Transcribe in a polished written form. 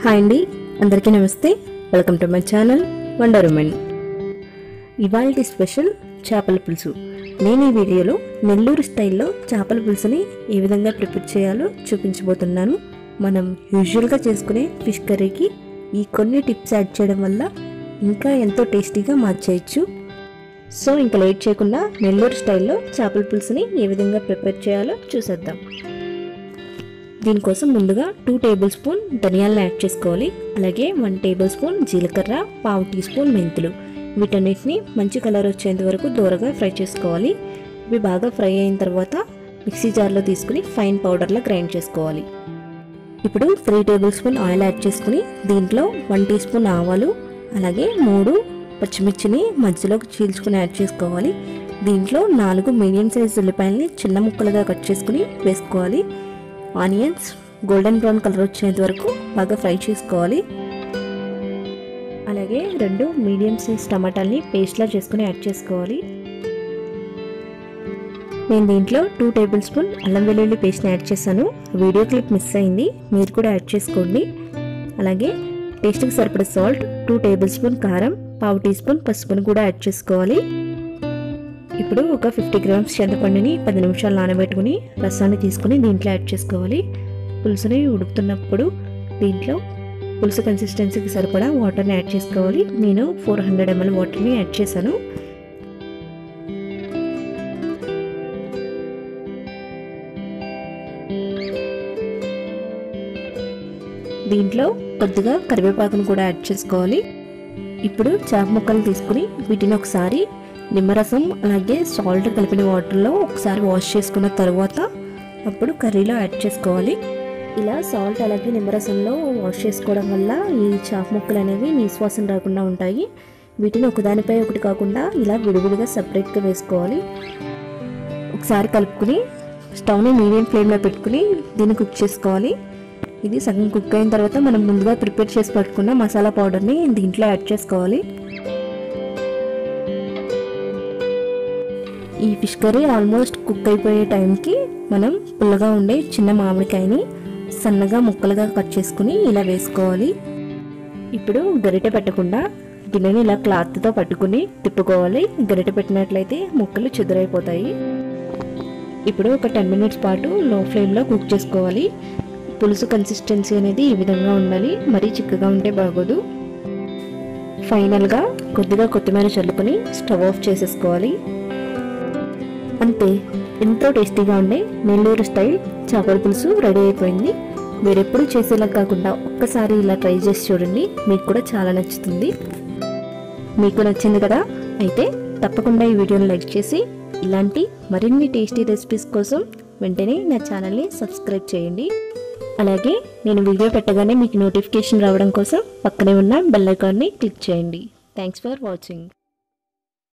Hi అండి, అందరికీ నమస్తే. Welcome to my channel wonderwomen. ఇవాల్టి స్పెషల్ చేపల పులుసు. నేను ఈ వీడియోలో నెల్లూరు స్టైల్లో చేపల పులుసుని ఏ విధంగా ప్రిపేర్ చేయాలో చూపించబోతున్నాను. మనం యూజువల్గా చేసుకునే ఫిష్ కర్రీకి ఈ కొన్ని టిప్స్ యాడ్ చేయడం వల్ల ఇంకా ఎంతో టేస్టీగా మార్చేయచ్చు. సో ఇంకా లేట్ చేయకుండా నెల్లూరు స్టైల్లో చేపల పులుసుని ఏ విధంగా ప్రిపేర్ చేయాలో చూసేద్దాం. దీనికోసం ముందుగా 2 టేబుల్ స్పూన్ ధనియాలను యాడ్ చేసుకోవాలి. అలాగే 1 టేబుల్ స్పూన్ జీలకర్ర, 1/2 టీ స్పూన్ మెంతులు. వీటన్నిటిని మంచి కలర్ వచ్చేంత వరకు దూరగా ఫ్రై చేసుకోవాలి. ఇవి బాగా ఫ్రై అయిన తర్వాత మిక్సీ జార్లో తీసుకుని ఫైన్ పౌడర్లా గ్రైండ్ చేసుకోవాలి. ఇప్పుడు 3 టేబుల్ స్పూన్ ఆయిల్ యాడ్ చేసుకుని దీంట్లో 1 టీ స్పూన్ ఆవాలు, అలాగే 3 పచ్చిమిర్చిని మధ్యలో చీల్చుకుని యాడ్ చేసుకోవాలి. దీంట్లో 4 మీడియం సైజ్ ఉల్లిపాయలని చిన్న ముక్కలుగా కట్ చేసుకుని వేసుకోవాలి. ఆనియన్స్ గోల్డెన్ బ్రౌన్ కలర్ వచ్చేంత వరకు బాగా ఫ్రై చేసుకోవాలి. అలాగే 2 మీడియం సైజ్ టమాటాలని పేస్ట్లా చేసుకుని యాడ్ చేసుకోవాలి. నేను దీంట్లో 2 టేబుల్ స్పూన్ అల్లం వెల్లుల్లి పేస్ట్ని యాడ్ చేశాను. వీడియో క్లిప్ మిస్ అయింది, మీరు కూడా యాడ్ చేసుకోండి. అలాగే టేస్ట్కి సరిపడే సాల్ట్, 2 టేబుల్ స్పూన్ కారం, 1/2 టీ స్పూన్ పసుపుని కూడా యాడ్ చేసుకోవాలి. ఇప్పుడు ఒక 50 గ్రామ్స్ చింతపండుని 10 నిమిషాలు నానబెట్టుకుని రసాన్ని తీసుకుని దీంట్లో యాడ్ చేసుకోవాలి. పులుసుని ఉడుకుతున్నప్పుడు దీంట్లో పులుసు కన్సిస్టెన్సీకి సరిపడా వాటర్ని యాడ్ చేసుకోవాలి. నేను 400 ml వాటర్ని యాడ్ చేశాను. దీంట్లో కొద్దిగా కరివేపాకును కూడా యాడ్ చేసుకోవాలి. ఇప్పుడు చేప ముక్కలు తీసుకుని వీటిని ఒకసారి నిమ్మరసం అలాగే సాల్ట్ కలిపిన వాటర్లో ఒకసారి వాష్ చేసుకున్న తర్వాత అప్పుడు కర్రీలో యాడ్ చేసుకోవాలి. ఇలా సాల్ట్ అలాగే నిమ్మరసంలో వాష్ చేసుకోవడం వల్ల ఈ చేప ముక్కలు అనేవి నీసువాసన రాకుండా ఉంటాయి. వీటిని ఒకదానిపై ఒకటి కాకుండా ఇలా విడివిడిగా సపరేట్గా వేసుకోవాలి. ఒకసారి కలుపుకుని స్టవ్ని మీడియం ఫ్లేమ్లో పెట్టుకుని దీన్ని కుక్ చేసుకోవాలి. ఇది సగం కుక్ అయిన తర్వాత మనం ముందుగా ప్రిపేర్ చేసి పెట్టుకున్న మసాలా పౌడర్ని దీంట్లో యాడ్ చేసుకోవాలి. ఈ ఫిష్ కర్రీ ఆల్మోస్ట్ కుక్ అయిపోయే టైంకి మనం పుల్లగా ఉండే చిన్న మామిడికాయని సన్నగా ముక్కలుగా కట్ చేసుకుని ఇలా వేసుకోవాలి. ఇప్పుడు గరిటె పెట్టకుండా గిన్నెని ఇలా క్లాత్తో పట్టుకుని తిప్పుకోవాలి. గరిటె పెట్టినట్లయితే ముక్కలు చెదురైపోతాయి. ఇప్పుడు ఒక 10 మినిట్స్ పాటు లో ఫ్లేమ్లో కుక్ చేసుకోవాలి. పులుసు కన్సిస్టెన్సీ అనేది ఈ విధంగా ఉండాలి, మరీ చిక్కగా ఉంటే బాగోదు. ఫైనల్గా కొద్దిగా కొత్తిమీర చల్లుకొని స్టవ్ ఆఫ్ చేసేసుకోవాలి. అంతే, ఎంతో టేస్టీగా ఉండే నెల్లూరు స్టైల్ చేపల పులుసు రెడీ అయిపోయింది. మీరు ఎప్పుడు చేసేలా కాకుండా ఒక్కసారి ఇలా ట్రై చేసి చూడండి, మీకు కూడా చాలా నచ్చుతుంది. మీకు నచ్చింది కదా? అయితే తప్పకుండా ఈ వీడియోని లైక్ చేసి ఇలాంటి మరిన్ని టేస్టీ రెసిపీస్ కోసం వెంటనే నా ఛానల్ని సబ్స్క్రైబ్ చేయండి. అలాగే నేను వీడియో పెట్టగానే మీకు నోటిఫికేషన్ రావడం కోసం పక్కనే ఉన్న బెల్ ఐకాన్ని క్లిక్ చేయండి. Thanks for watching.